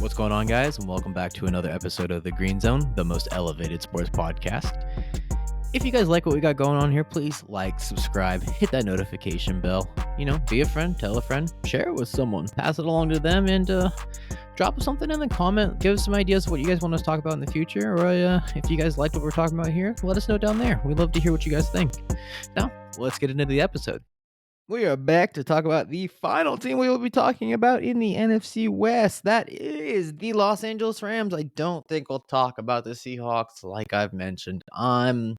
What's going on, guys? And welcome back to another episode of The Green Zone, the most elevated sports podcast. If you guys like what we got going on here, please like, subscribe, hit that notification bell. Be a friend, tell a friend, share it with someone, pass it along to them, and drop something in the comment. Give us some ideas of what you guys want us to talk about in the future, or if you guys like what we're talking about here, let us know down there. We'd love to hear what you guys think. Now, let's get into the episode. We are back to talk about the final team we will be talking about in the NFC West. That is the Los Angeles Rams. I don't think we'll talk about the Seahawks like I've mentioned. I'm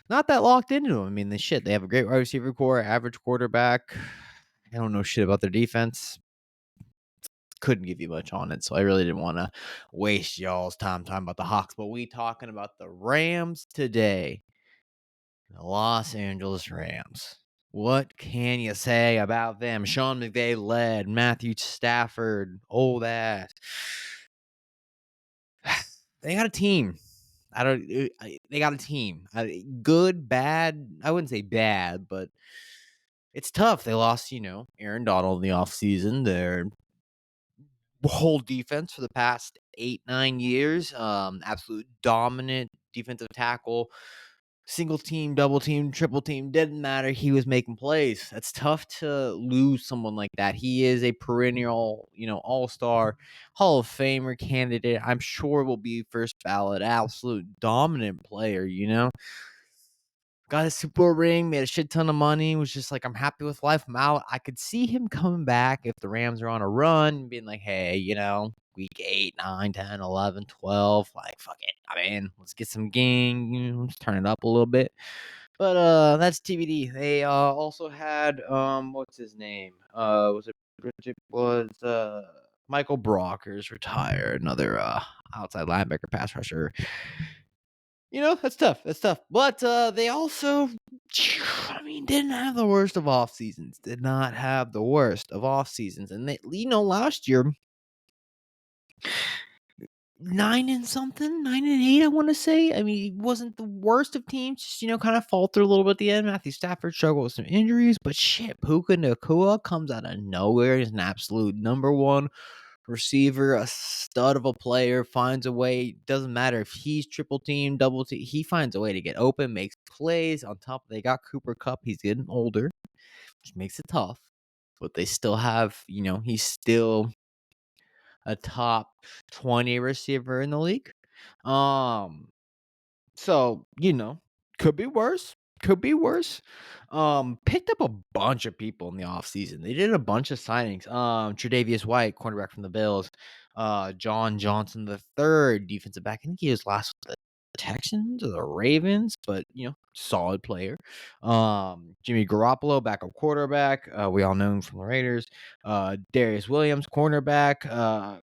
not that locked into them. I mean, they have a great wide receiver core, average quarterback. I don't know shit about their defense. Couldn't give you much on it, so I really didn't want to waste y'all's time talking about the Hawks. But we talking about the Rams today. The Los Angeles Rams. What can you say about them? Sean McVay led, Matthew Stafford, old ass. They got a team. They got a team. Good, bad. I wouldn't say bad, but it's tough. They lost, Aaron Donald in the offseason. Their whole defense for the past 8-9 years. Absolute dominant defensive tackle. Single team, double team, triple team, didn't matter. He was making plays. That's tough to lose someone like that. He is a perennial, all-star, Hall of Famer candidate. I'm sure will be first ballot, absolute dominant player, Got a Super Bowl ring, made a shit ton of money, was just like, I'm happy with life. I'm out. I could see him coming back if the Rams are on a run and being like, hey, week 8, 9, 10, 11, 12, like, fuck it. I mean, let's get some gang, let's turn it up a little bit. But that's TBD. They also had what's his name? Was Michael Brockers retired, another outside linebacker pass rusher. That's tough. But they also, didn't have the worst of off seasons. Did not have the worst of off seasons. And they, last year, 9 and something, 9 and 8, I want to say. I mean, it wasn't the worst of teams. Just, kind of faltered a little bit at the end. Matthew Stafford struggled with some injuries. But shit, Puka Nacua comes out of nowhere. He's an absolute number one receiver, a stud of a player, finds a way. Doesn't matter if he's triple team, double team, he finds a way to get open, makes plays. On top, they got Cooper Kupp. He's getting older, which makes it tough. But they still have, he's still a top 20 receiver in the league. So, could be worse. Picked up a bunch of people in the offseason. They did a bunch of signings. Tre'Davious White, cornerback from the Bills. John Johnson III, defensive back. I think he was last with the Texans or the Ravens, but solid player. Jimmy Garoppolo, backup quarterback. We all know him from the Raiders. Darius Williams, cornerback.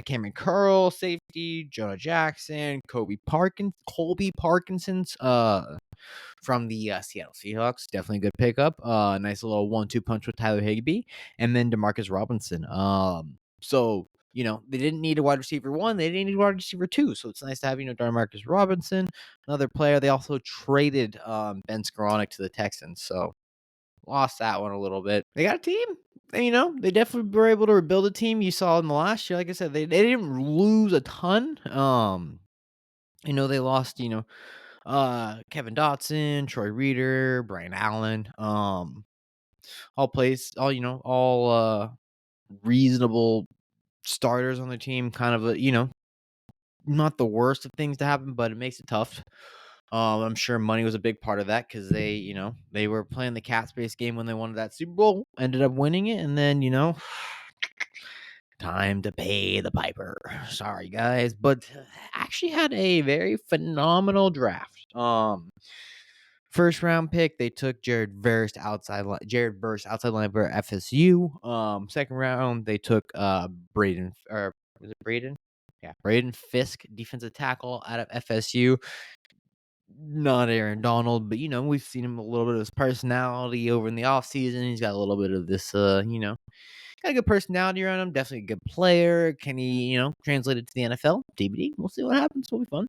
Cameron Curl, safety, Jonah Jackson, Colby Parkinson's from the Seattle Seahawks. Definitely a good pickup. Nice little 1-2 punch with Tyler Higbee. And then Demarcus Robinson. So, they didn't need a wide receiver 1. They didn't need a wide receiver 2. So it's nice to have, Demarcus Robinson, another player. They also traded Ben Skoranek to the Texans. So lost that one a little bit. They got a team. And, they definitely were able to rebuild a team. You saw in the last year, like I said, they didn't lose a ton. They lost, Kevin Dotson, Troy Reader, Brian Allen, all reasonable starters on the team. Kind of not the worst of things to happen, but it makes it tough. I'm sure money was a big part of that because they were playing the cap space game when they wanted that Super Bowl, ended up winning it, and then, time to pay the piper. Sorry, guys, but actually had a very phenomenal draft. First round pick, they took Jared Verse outside linebacker FSU. Second round, they took Braden, or was it Braden? Yeah, Braden Fisk, defensive tackle out of FSU. Not Aaron Donald, but we've seen him a little bit of his personality over in the offseason. He's got a little bit of this got a good personality around him. Definitely a good player. Can he, translate it to the NFL? TBD. We'll see what happens. It'll be fun.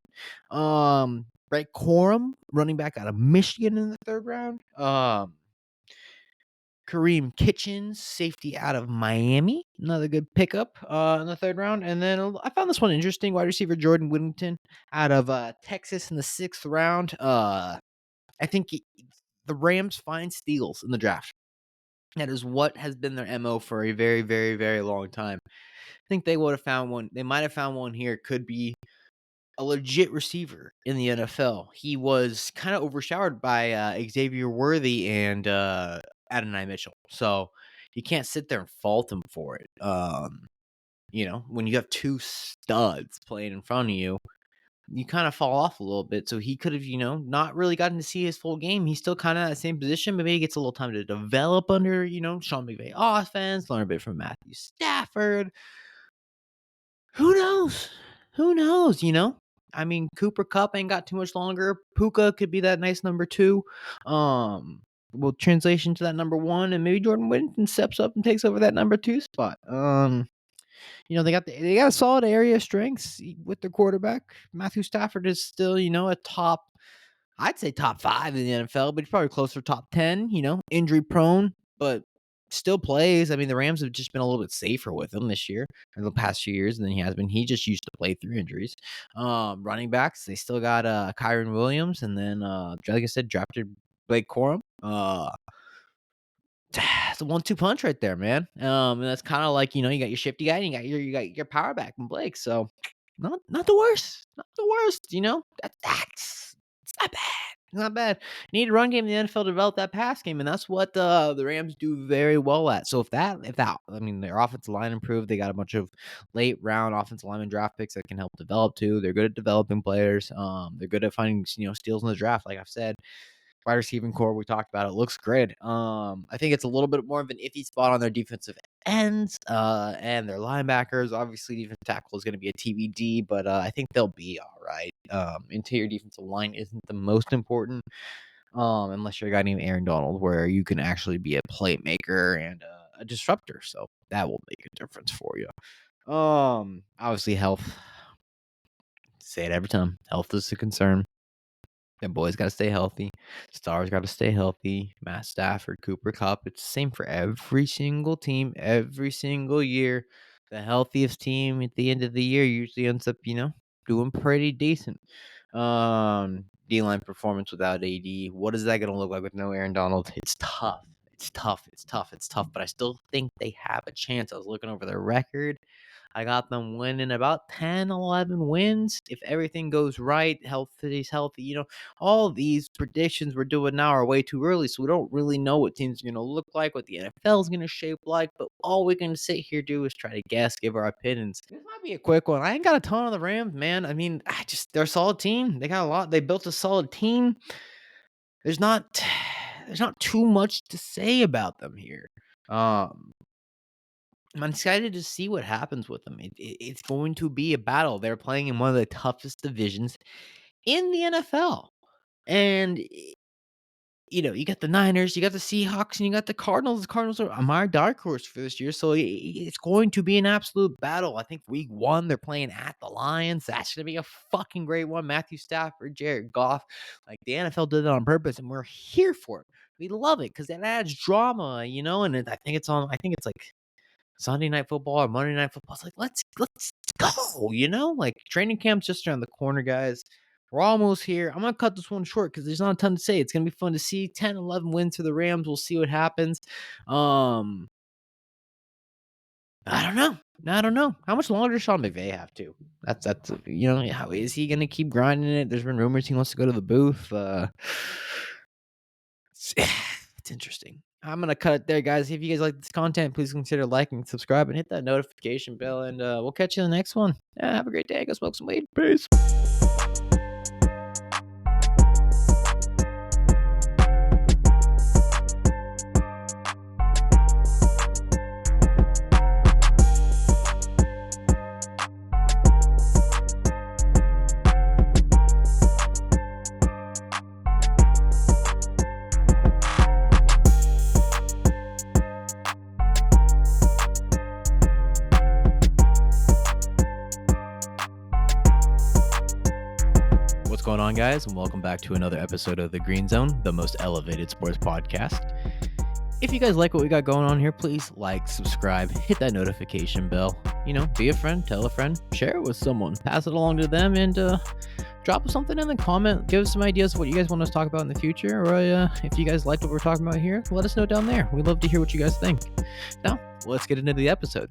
Brett Corum, running back out of Michigan in the third round. Kareem Kitchens, safety out of Miami. Another good pickup in the third round. And then I found this one interesting. Wide receiver Jordan Whittington out of Texas in the 6th round. I think the Rams find steals in the draft. That is what has been their MO for a very, very, very long time. I think they would have found one. They might have found one here. Could be a legit receiver in the NFL. He was kind of overshadowed by Xavier Worthy and Adonai Mitchell. So you can't sit there and fault him for it. When you have two studs playing in front of you, you kind of fall off a little bit. So he could have, not really gotten to see his full game. He's still kind of at the same position, but maybe he gets a little time to develop under, Sean McVay offense, learn a bit from Matthew Stafford. Who knows? Who knows, I mean, Cooper Kupp ain't got too much longer. Puka could be that nice number 2. Well, translation to that number 1, and maybe Jordan Whittington steps up and takes over that number 2 spot. They got a solid area of strengths with their quarterback. Matthew Stafford is still, a top, I'd say top 5 in the NFL, but he's probably closer to top 10, injury prone, but still plays. I mean, the Rams have just been a little bit safer with him this year or the past few years than he has been. He just used to play through injuries. Running backs, they still got Kyron Williams, and then like I said, drafted Blake Corum. It's a 1-2 punch right there, man. And that's kind of like, you got your shifty guy and you got your power back from Blake. So not the worst. Not the worst, That's it's not bad. It's not bad. You need a run game in the NFL to develop that pass game, and that's what the Rams do very well at. So if that, I mean, their offensive line improved, they got a bunch of late round offensive lineman draft picks that can help develop too. They're good at developing players. They're good at finding steals in the draft, like I've said. Wide receiving core, we talked about it, looks great. I think it's a little bit more of an iffy spot on their defensive ends and their linebackers. Obviously, defensive tackle is going to be a TBD, but I think they'll be all right. Interior defensive line isn't the most important, unless you're a guy named Aaron Donald, where you can actually be a playmaker and a disruptor. So that will make a difference for you. Obviously, health. Say it every time. Health is a concern. Them boys got to stay healthy. Stars got to stay healthy. Matt Stafford, Cooper Kupp. It's the same for every single team, every single year. The healthiest team at the end of the year usually ends up, doing pretty decent. D-line performance without AD. What is that going to look like with no Aaron Donald? It's tough. It's tough. But I still think they have a chance. I was looking over their record. I got them winning about 10, 11 wins. If everything goes right, health is healthy. All these predictions we're doing now are way too early, so we don't really know what teams are going to look like, what the NFL is going to shape like, but all we can sit here do is try to guess, give our opinions. This might be a quick one. I ain't got a ton on the Rams, man. I mean, they're a solid team. They got a lot. They built a solid team. There's not too much to say about them here. I'm excited to see what happens with them. It's going to be a battle. They're playing in one of the toughest divisions in the NFL. And, you got the Niners, you got the Seahawks, and you got the Cardinals. The Cardinals are my dark horse for this year. So it's going to be an absolute battle. I think week 1, they're playing at the Lions. That's going to be a fucking great one. Matthew Stafford, Jared Goff. Like, the NFL did it on purpose, and we're here for it. We love it because it adds drama, and I think it's like Sunday Night Football or Monday Night Football. It's like, let's go, Like, training camp's just around the corner, guys. We're almost here. I'm going to cut this one short because there's not a ton to say. It's going to be fun to see. 10, 11 wins for the Rams. We'll see what happens. I don't know. How much longer does Sean McVay have to? That's how is he going to keep grinding it? There's been rumors he wants to go to the booth. It's interesting. I'm going to cut it there, guys. If you guys like this content, please consider liking, subscribe, and hit that notification bell. And we'll catch you in the next one. Yeah, have a great day. Go smoke some weed. Peace. What's going on, guys, and welcome back to another episode of The Green Zone, the most elevated sports podcast. If you guys like what we got going on here, please like, subscribe, hit that notification bell. Be a friend, tell a friend, share it with someone, pass it along to them, and drop us something in the comment. Give us some ideas of what you guys want us to talk about in the future, or if you guys liked what we're talking about here, let us know down there. We'd love to hear what you guys think. Now, let's get into the episode.